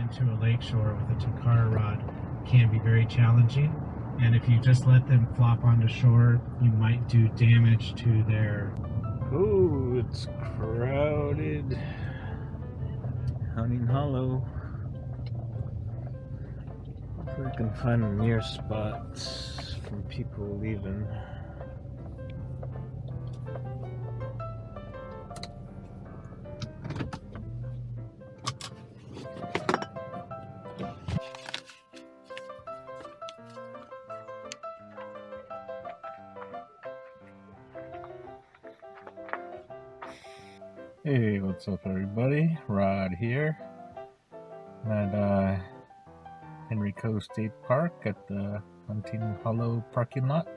onto a lakeshore with a Takara rod can be very challenging. And if you just let them flop onto shore, you might do damage to their... Oh, it's crowded. Hunting Hollow. Hopefully I can find a near spot from people leaving. Hey, what's up everybody? Rod here at Henry Coe State Park at the Hunting Hollow parking lot.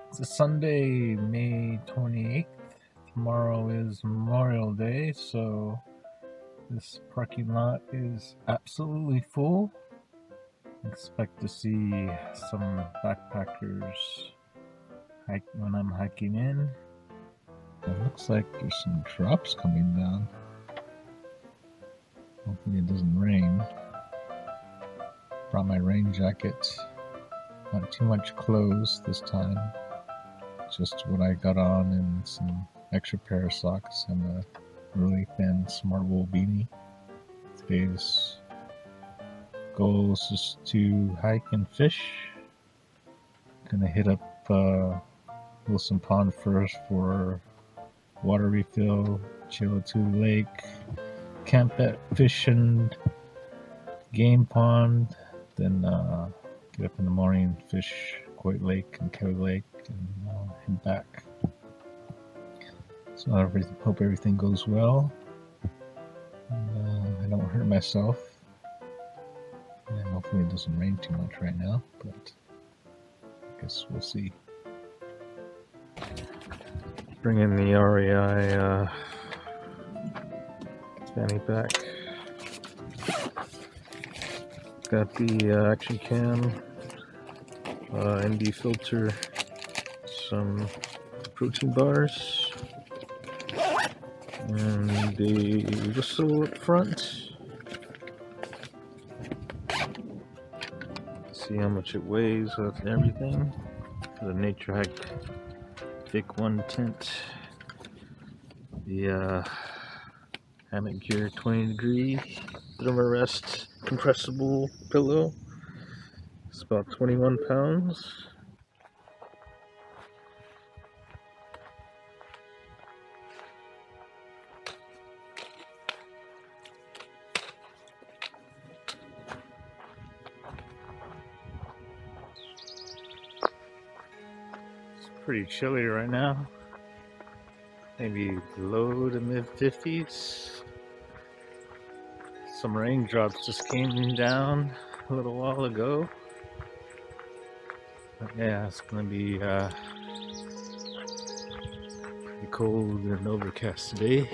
It's a Sunday, May 28th. Tomorrow is Memorial Day, so this parking lot is absolutely full. Expect to see some backpackers when I'm hiking in. It looks like there's some drops coming down. Hopefully it doesn't rain. Brought my rain jacket. Not too much clothes this time. Just what I got on and some extra pair of socks and a really thin smart wool beanie. Today's goal is just to hike and fish. Gonna hit up Wilson Pond first for water refill, Chilliwack Lake, camp at Fish and Game Pond, then get up in the morning, fish Coit Lake and Kelly Lake, and head back. So I hope everything goes well, and I don't hurt myself, and hopefully it doesn't rain too much right now, but I guess we'll see. Bring in the REI fanny pack. Got the action cam, ND filter, some protein bars, and the whistle up front. See how much it weighs with everything. The NatureHike Vik 1 tent, the hammock gear 20 degree thermarest compressible pillow. It's about 21 pounds. Pretty chilly right now, maybe low to mid 50s. Some raindrops just came down a little while ago, but yeah, it's gonna be pretty cold and overcast today.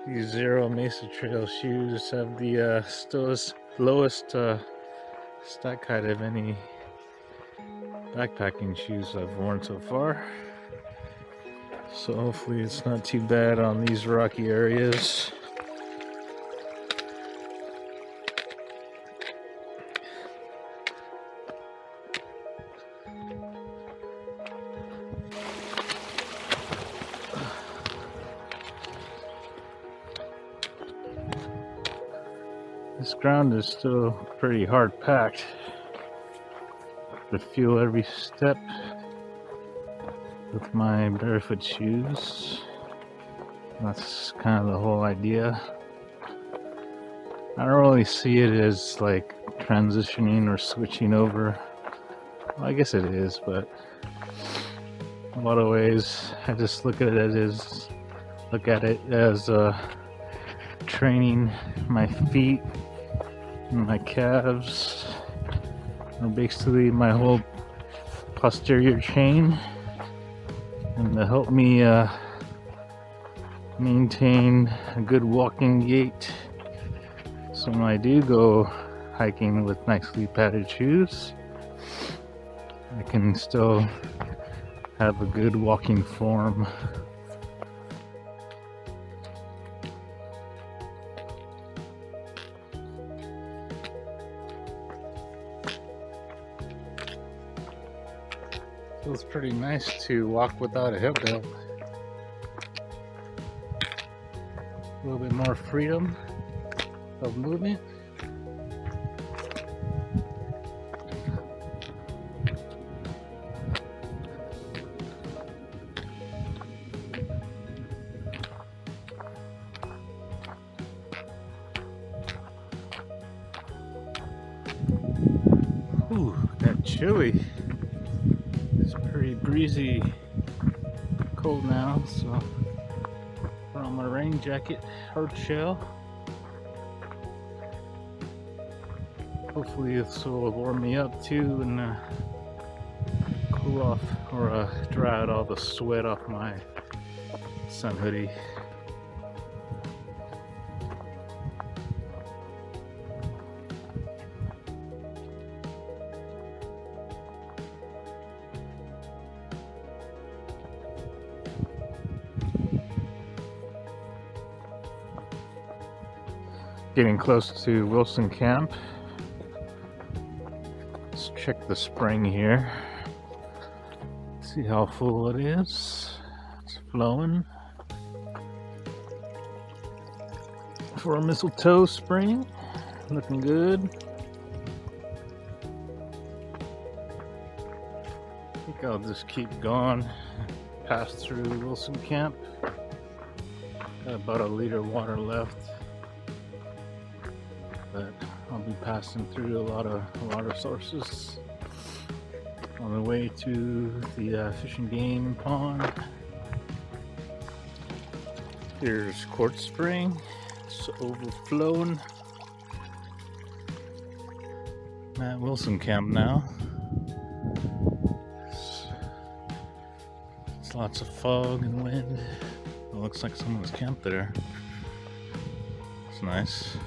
These Xero Mesa Trail shoes have the lowest stack height of any backpacking shoes I've worn so far, so hopefully it's not too bad on these rocky areas. This ground is still pretty hard packed. To feel every step with my barefoot shoes. That's kind of the whole idea. I don't really see it as like transitioning or switching over. Well, I guess it is, but in a lot of ways I just look at it as training my feet and my calves, and basically my whole posterior chain, and to help me maintain a good walking gait, so when I do go hiking with nicely padded shoes, I can still have a good walking form. Feels pretty nice to walk without a hip belt. A little bit more freedom of movement. Ooh, got chilly. It's pretty breezy, cold now, so put on my rain jacket, hard shell. Hopefully this will warm me up too and cool off or dry out all the sweat off my sun hoodie. Getting close to Wilson Camp. Let's check the spring here. See how full it is. It's flowing. For a mistletoe spring, looking good. I think I'll just keep going, pass through Wilson Camp. Got about a liter of water left, but I'll be passing through a lot of water sources on the way to the fish and game pond. Here's Quartz Spring. It's overflowing. I'm at Wilson Camp now. It's lots of fog and wind. It looks like someone's camped there. It's nice.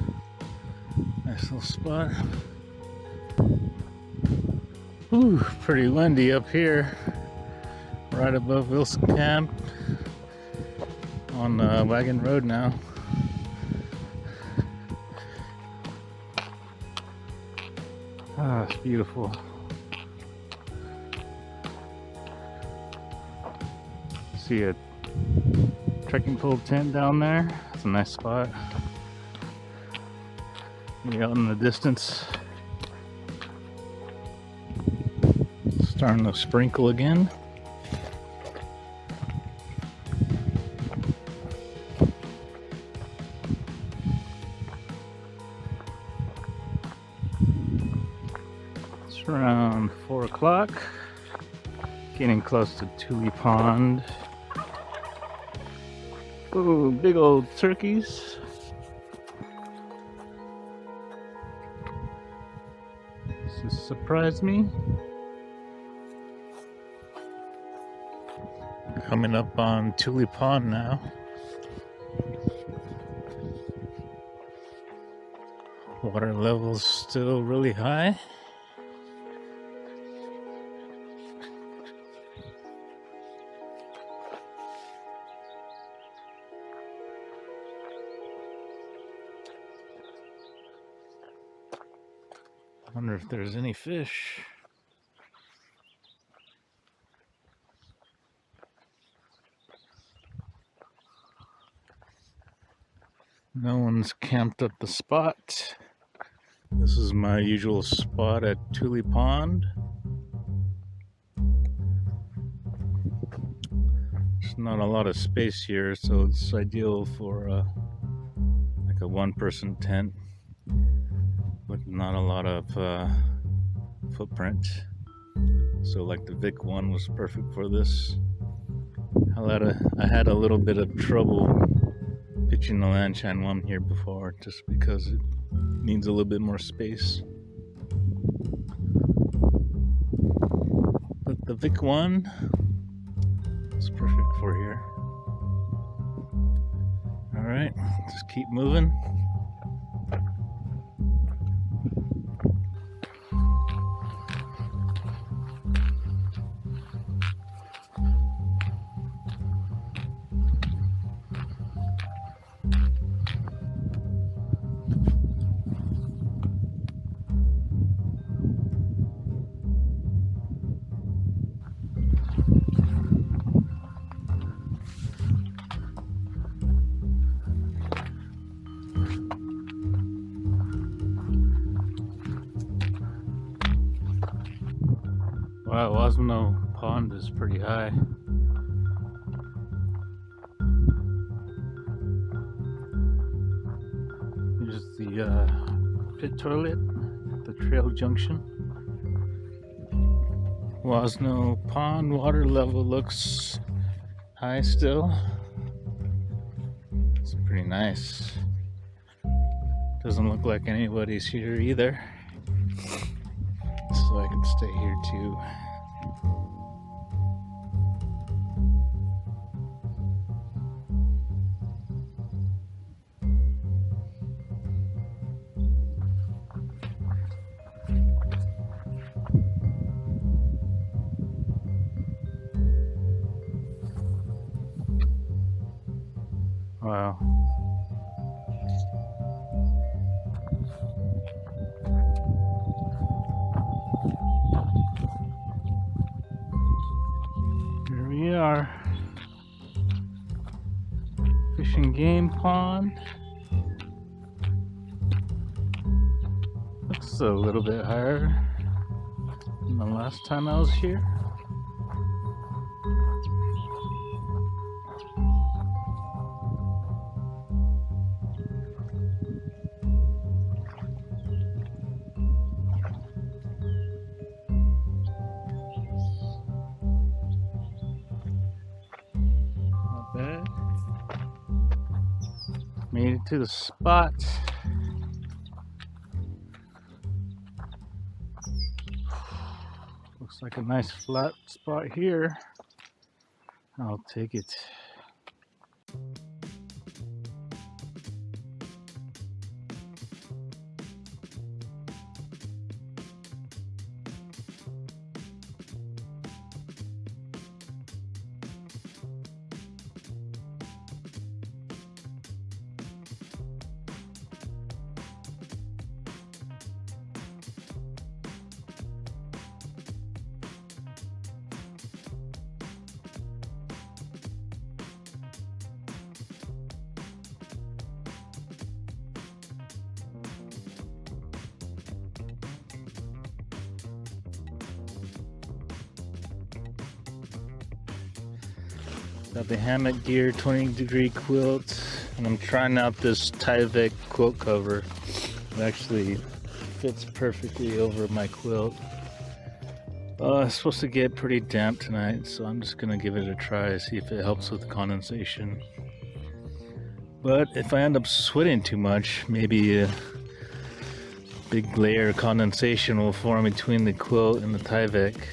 Nice little spot. Ooh, pretty windy up here. Right above Wilson Camp. On Wagon Road now. Ah, it's beautiful. See a trekking pole tent down there. It's a nice spot. You're out in the distance. Starting to sprinkle again. It's around 4 o'clock. Getting close to Tule Pond. Ooh, big old turkeys. This surprised me. Coming up on Tule Pond now. Water level's still really high. I wonder if there's any fish. No one's camped at the spot. This is my usual spot at Tule Pond. There's not a lot of space here, so it's ideal for like a one-person tent with not a lot of footprint. So like the Vik one was perfect for this. I had a little bit of trouble pitching the Landshine one here before, just because it needs a little bit more space. But the Vik one is perfect for here. Alright, just keep moving. Wow, Wasno Pond is pretty high. Here's the pit toilet at the trail junction. Wasno Pond water level looks high still. It's pretty nice. Doesn't look like anybody's here either. So I can stay here too. Wow. Here we are. Fish and game pond. Looks a little bit higher than the last time I was here. Bad. Made it to the spot. Looks like a nice flat spot here. I'll take it. Got the hammock gear 20-degree quilt, and I'm trying out this AllTrails Vik quilt cover. It actually fits perfectly over my quilt. It's supposed to get pretty damp tonight, so I'm just gonna give it a try, see if it helps with condensation. But if I end up sweating too much, maybe a big layer of condensation will form between the quilt and the AllTrails Vik.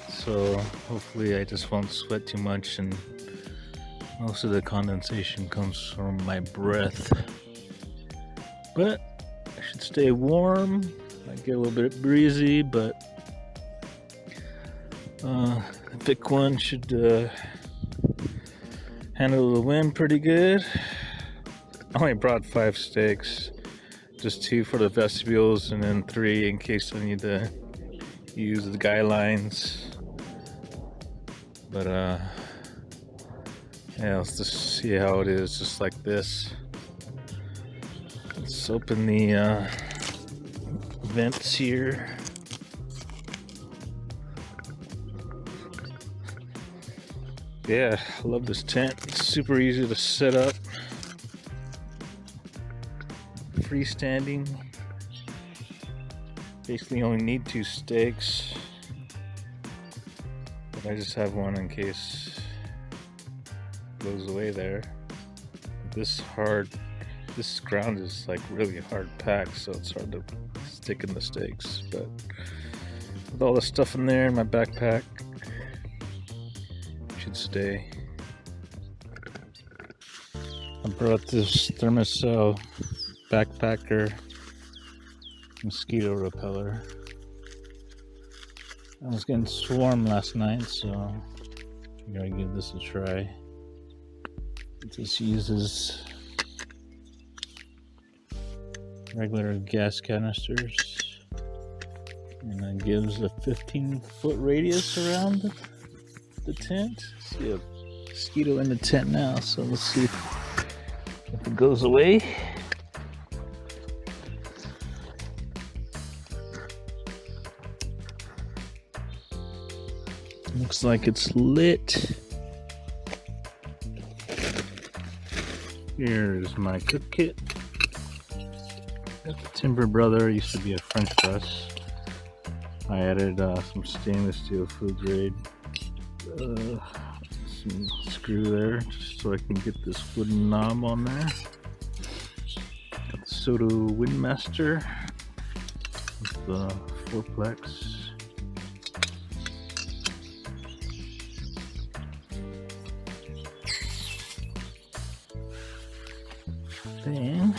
So hopefully I just won't sweat too much, and most of the condensation comes from my breath. But I should stay warm. Might get a little bit breezy, but the Vik one should handle the wind pretty good. I only brought 5 stakes, just 2 for the vestibules and then 3 in case I need to use the guy lines. But yeah, let's just see how it is, just like this. Let's open the vents here. Yeah, I love this tent. It's super easy to set up. Freestanding. Basically only need 2 stakes. But I just have one in case it goes away there. This ground is like really hard packed, so it's hard to stick in the stakes. But with all the stuff in there in my backpack, should stay. I brought this Thermacell backpacker mosquito repeller. I was getting swarmed last night, so I gotta give this a try. It just uses regular gas canisters, and it gives a 15-foot radius around the tent. See a mosquito in the tent now, so let's see if it goes away. Looks like it's lit. Here's my cook kit. Got the Timber Brother, used to be a French press. I added some stainless steel food grade, some screw there, just so I can get this wooden knob on there. Got the Soto Windmaster with the 4-plex. Then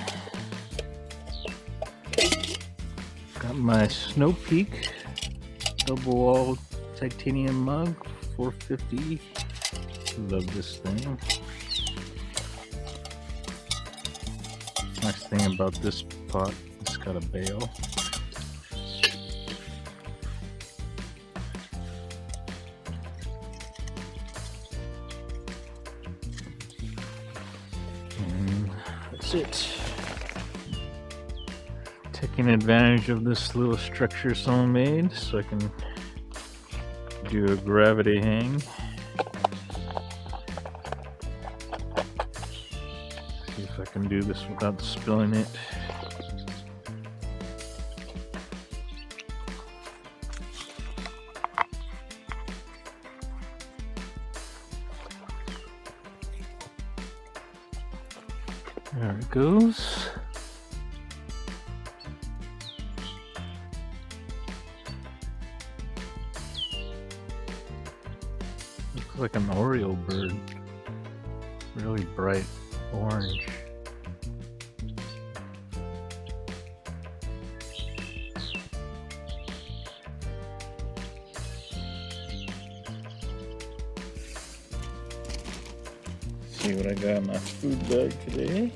got my Snow Peak double wall titanium mug, 450. Love this thing. Nice thing about this pot, it's got a bail. And that's it. Taking advantage of this little structure someone made so I can do a gravity hang. See if I can do this without spilling it. There it goes. Looks like an Oriole bird. Really bright orange. See what I got in my food bag today.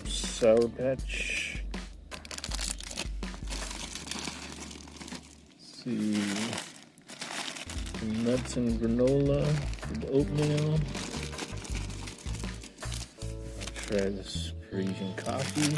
Sour Patch. Let's see, some nuts and granola, some oatmeal. I'll try this Parisian coffee.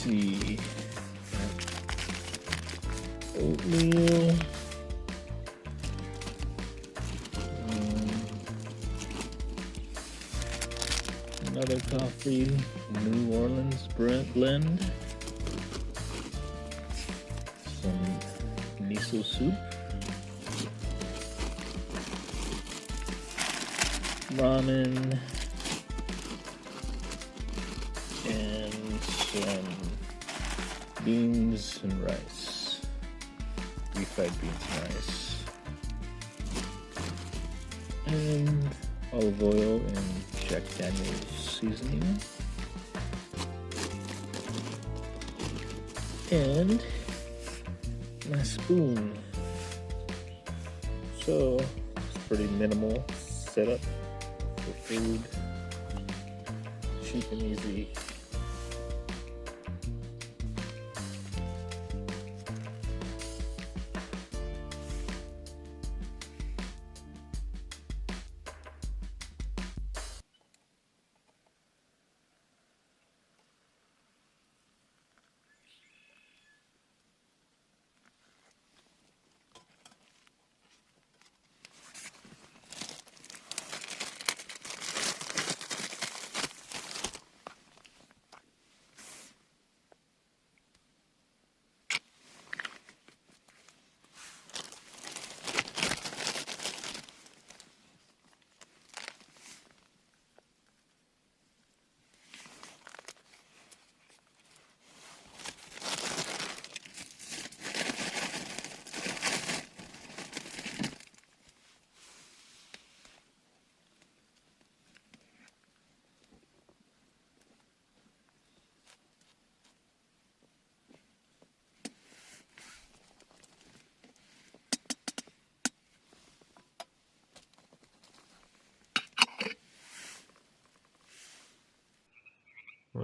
See, oatmeal, another coffee, New Orleans blend, some miso soup, ramen, and some beans and rice, refried beans and rice, and olive oil and Jack Daniel's seasoning, and my spoon. So it's pretty minimal setup for food, cheap and easy.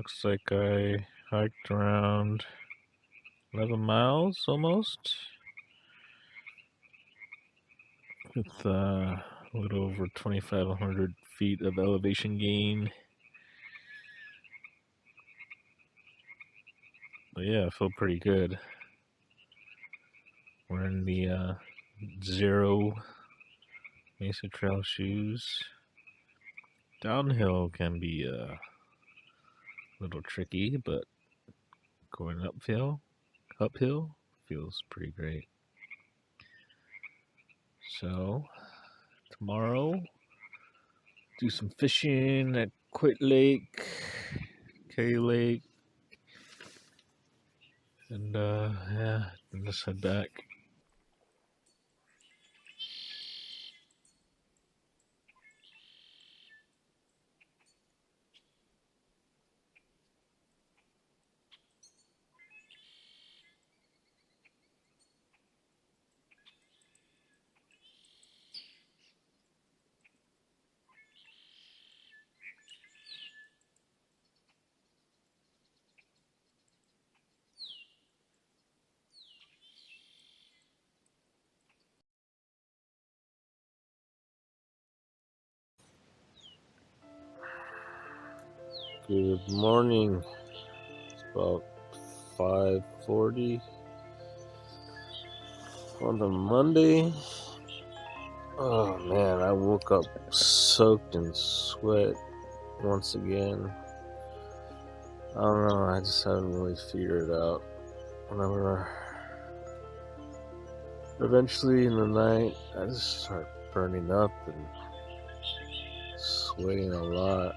Looks like I hiked around 11 miles almost, with a little over 2,500 feet of elevation gain. But yeah, I feel pretty good. Wearing the Xero Mesa trail shoes. Downhill can be a little tricky, but going uphill feels pretty great. So tomorrow, do some fishing at Quit Lake, K Lake, and yeah, then just head back. Good morning. It's about 5:40 on the Monday. Oh man, I woke up soaked in sweat once again. I don't know, I just haven't really figured it out. Whenever eventually in the night, I just start burning up and sweating a lot.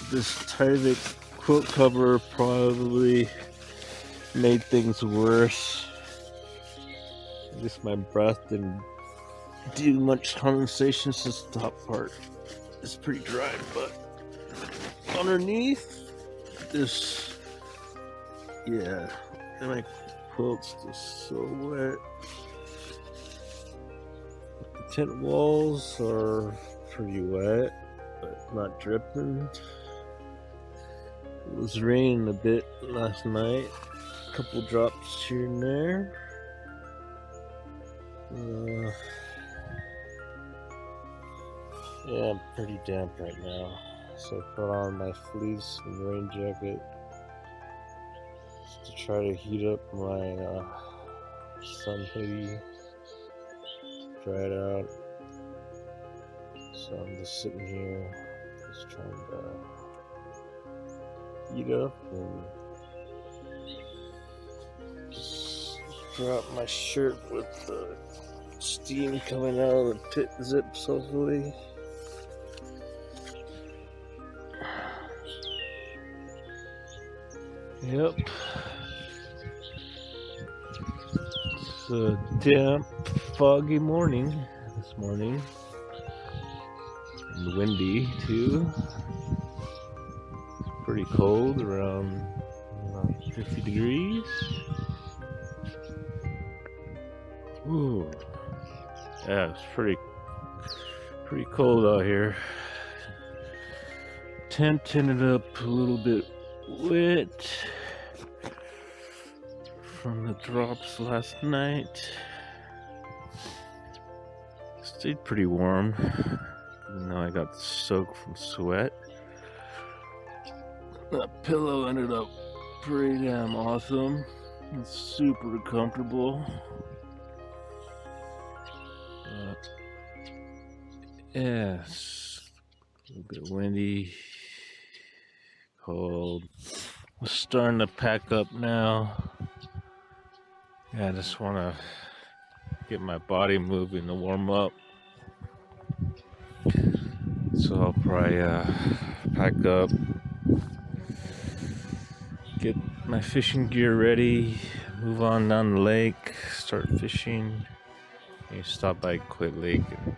This Tyvek quilt cover probably made things worse. I guess my breath didn't do much condensation since the top part is pretty dry, but underneath this, yeah, and my quilt's just so wet. The tent walls are pretty wet, but not dripping. It was raining a bit last night, a couple drops here and there. Yeah, I'm pretty damp right now, so I put on my fleece and rain jacket just to try to heat up my sun hoodie, dry it out. So I'm just sitting here, just trying to heat up and just drop my shirt with the steam coming out of the pit zips, hopefully. Yep. It's a damp, foggy morning this morning. And windy too. It's pretty cold, around 50 degrees. Ooh. Yeah, it's pretty cold out here. Tent ended up a little bit wet from the drops last night. Stayed pretty warm, even though I got soaked from sweat. That pillow ended up pretty damn awesome. It's super comfortable. Yeah, it's a little bit windy, cold. I'm starting to pack up now. Yeah, I just want to get my body moving to warm up. So I'll probably pack up, get my fishing gear ready, move on down the lake, start fishing. Maybe stop by Quit Lake and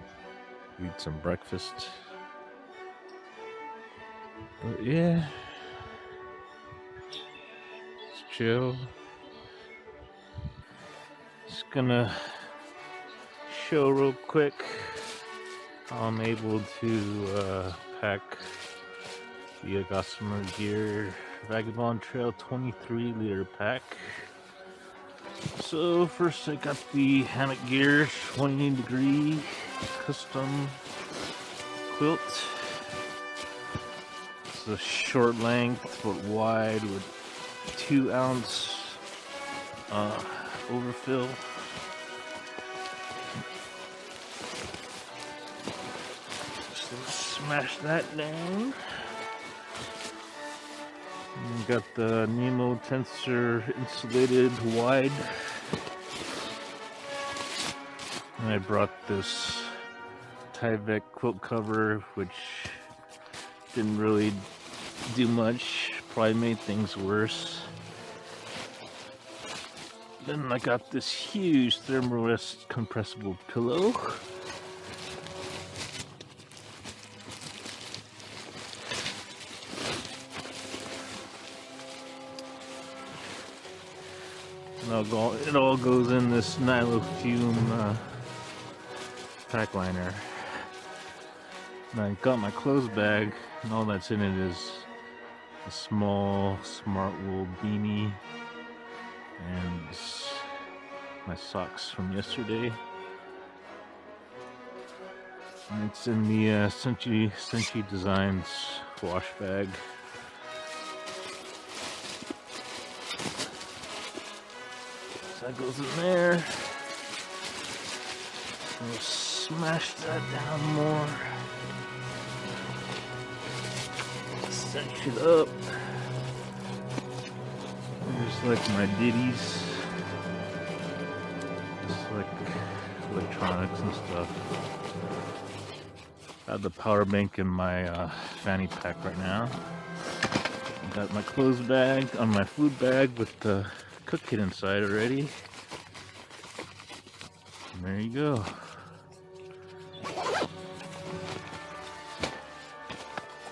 eat some breakfast. But yeah, it's chill. Just gonna show real quick how I'm able to pack The Gossamer Gear Vagabond Trail 23-liter pack. So first I got the hammock gear 20-degree custom quilt. It's a short length but wide with 2-ounce overfill. So smash that down. And got the Nemo Tensor insulated wide. And I brought this Tyvek quilt cover, which didn't really do much, probably made things worse. Then I got this huge Thermarest compressible pillow. It all goes in this Nilo Fume pack liner. And I got my clothes bag, and all that's in it is a small smart wool beanie and my socks from yesterday. And it's in the Senshi Designs wash bag. So that goes in there. We'll smash that down more. Cinch it up. Just like my ditties. Just like electronics and stuff. I have the power bank in my fanny pack right now. Got my clothes bag on my food bag with the cook kit inside already. And there you go.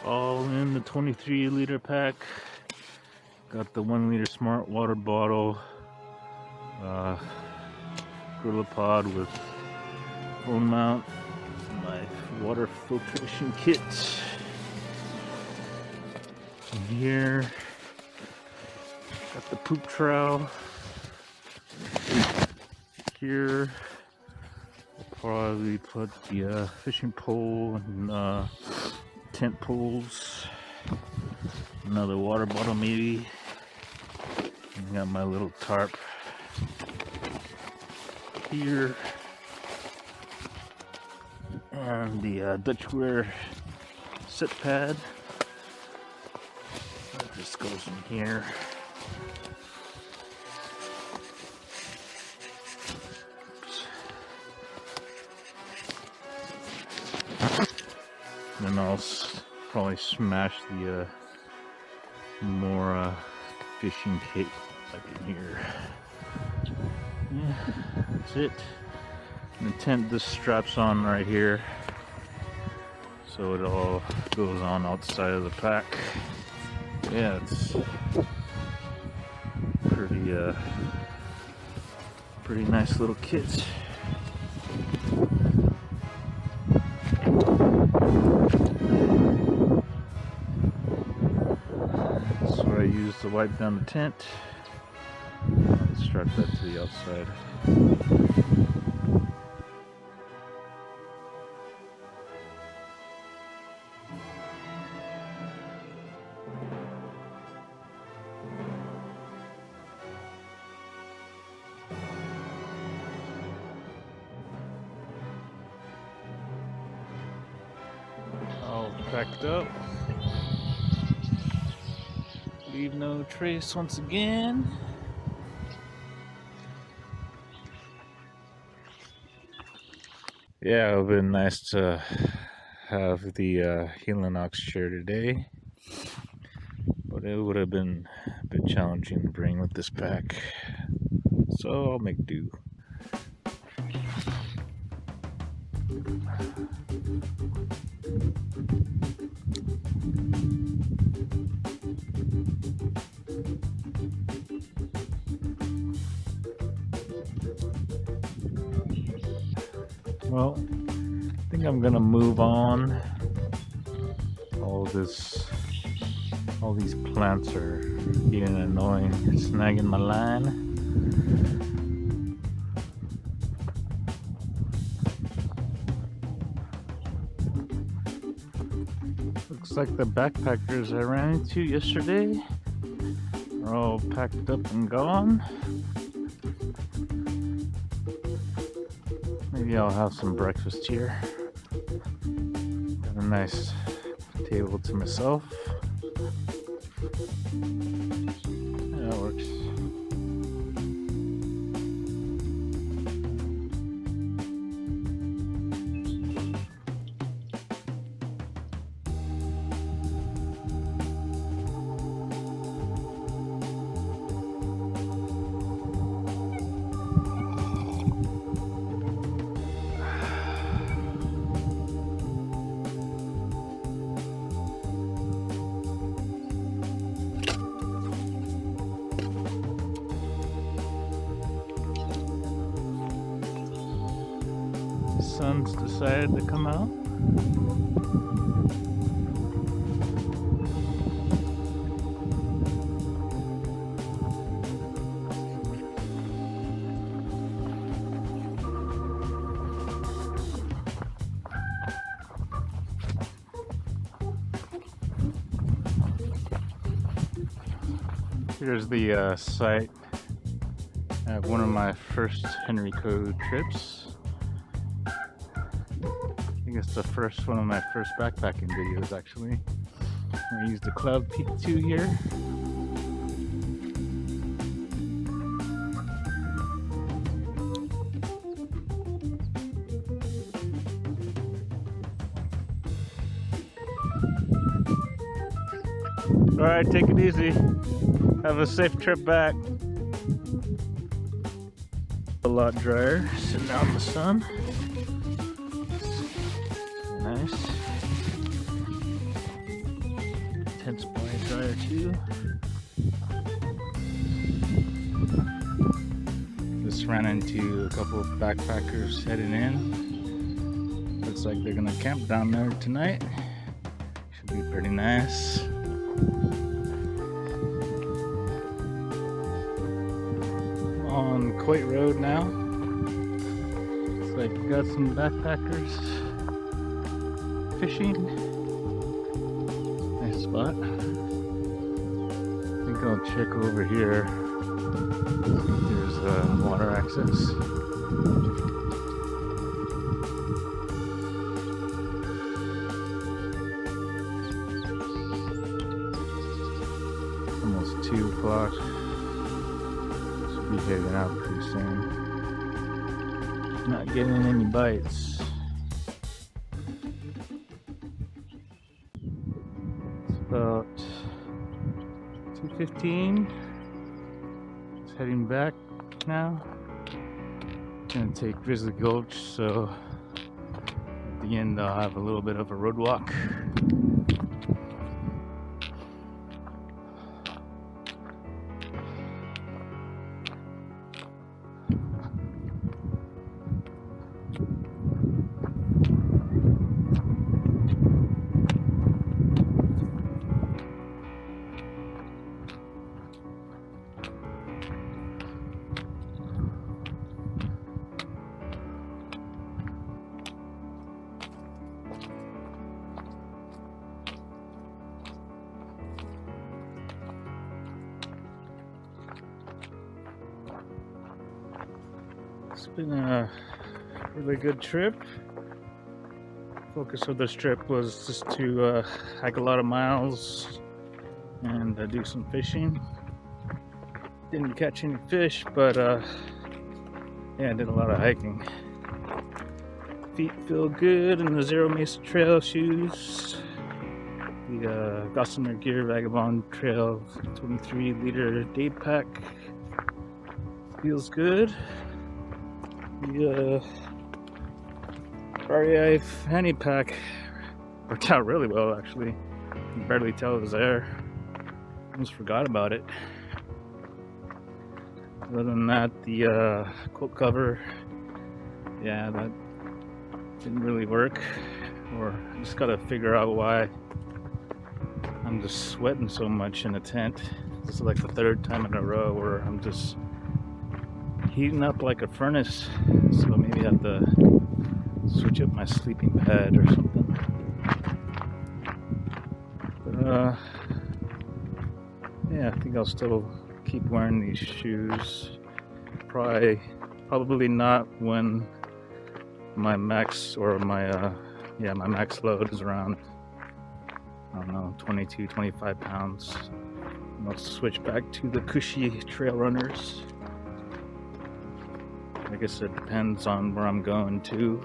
All in the 23-liter pack. Got the 1-liter smart water bottle, Gorilla Pod with phone mount, my water filtration kit. In here, got the poop trowel. Here, I'll probably put the fishing pole and tent poles. Another water bottle maybe. And got my little tarp here. And the Dutchware set pad. That just goes in here. And then I'll probably smash the more fishing tape like in here. Yeah, that's it. And the tent just straps on right here, so it all goes on outside of the pack. Yeah, it's pretty nice little kit. I use to wipe down the tent. I'll strap that to the outside. All packed up. Leave no trace once again. Yeah, it would have been nice to have the Helinox chair today, but it would have been a bit challenging to bring with this pack, so I'll make do. Well, I think I'm gonna move on all this All these plants are getting annoying, snagging my line. Looks like the backpackers I ran into yesterday are all packed up and gone. Maybe I'll have some breakfast here. Got a nice table to myself. Yeah, it works. Sun's decided to come out. Here's the site at one of my first Henry Coe trips. I think it's the first one of my first backpacking videos, actually. I used the Cloud Peak 2 here. Alright, take it easy. Have a safe trip back. A lot drier, sitting out in the sun. Nice. Tent's probably drier too. Just ran into a couple of backpackers heading in. Looks like they're gonna camp down there tonight. Should be pretty nice. On Coit Road now. Looks like we got some backpackers fishing. Nice spot. I think I'll check over here. See if there's water access. Almost 2 o'clock. Should be heading out pretty soon. Not getting any bites. About 2:15. Just heading back now. Gonna take Grizzly Gulch, so at the end I'll have a little bit of a road walk. It's been a really good trip. Focus of this trip was just to hike a lot of miles and do some fishing. Didn't catch any fish, but yeah, I did a lot of hiking. Feet feel good in the Xero Mesa trail shoes. The Gossamer Gear Vagabond Trail 23-liter daypack feels good. The REI fanny pack worked out really well, actually. You can barely tell it was there. Almost forgot about it. Other than that, the quilt cover, yeah, that didn't really work. Or I just gotta figure out why I'm just sweating so much in the tent. This is like the third time in a row where I'm just heating up like a furnace. So maybe I have to switch up my sleeping pad or something. But yeah, I think I'll still keep wearing these shoes. Probably not when my max or my my max load is around, I don't know, 22, 25 pounds. And I'll switch back to the cushy trail runners. I guess it depends on where I'm going to.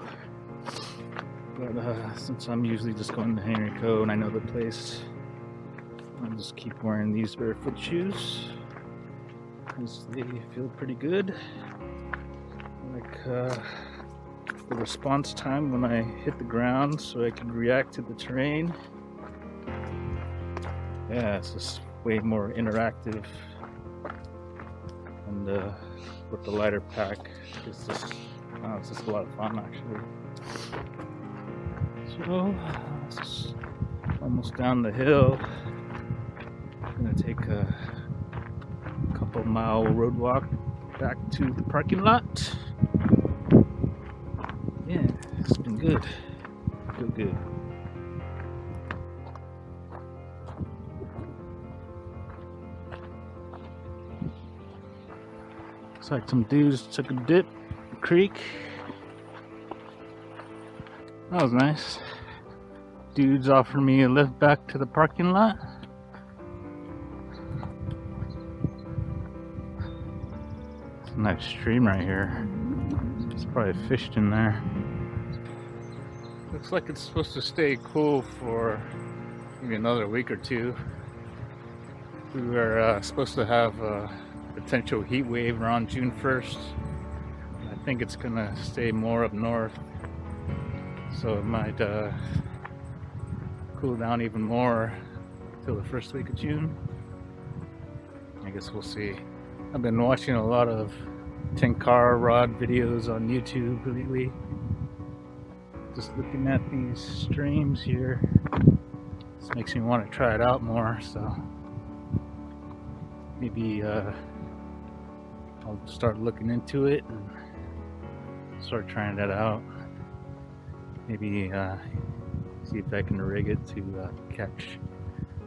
But since I'm usually just going to Henry Coe and I know the place, I'll just keep wearing these Barefoot shoes because they feel pretty good. Like the response time when I hit the ground so I can react to the terrain. Yeah, it's just way more interactive. And with the lighter pack, it's just a lot of fun actually. So, it's just almost down the hill. I'm gonna take a couple mile road walk back to the parking lot. Yeah, it's been good. Feel good. Looks like some dudes took a dip in the creek. That was nice. Dudes offered me a lift back to the parking lot. It's a nice stream right here. It's probably fished in there. Looks like it's supposed to stay cool for maybe another week or two. We were supposed to have a potential heat wave around June 1st. I think it's gonna stay more up north, so it might cool down even more till the first week of June. I guess we'll see. I've been watching a lot of 10-car rod videos on YouTube lately. Just looking at these streams here, this makes me want to try it out more, so maybe I'll start looking into it and start trying that out. Maybe see if I can rig it to catch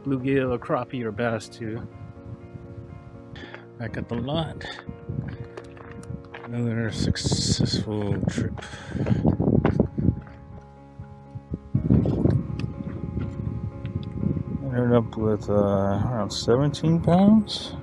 bluegill or crappie or bass too. Back at the lot. Another successful trip. Ended up with around 17 pounds.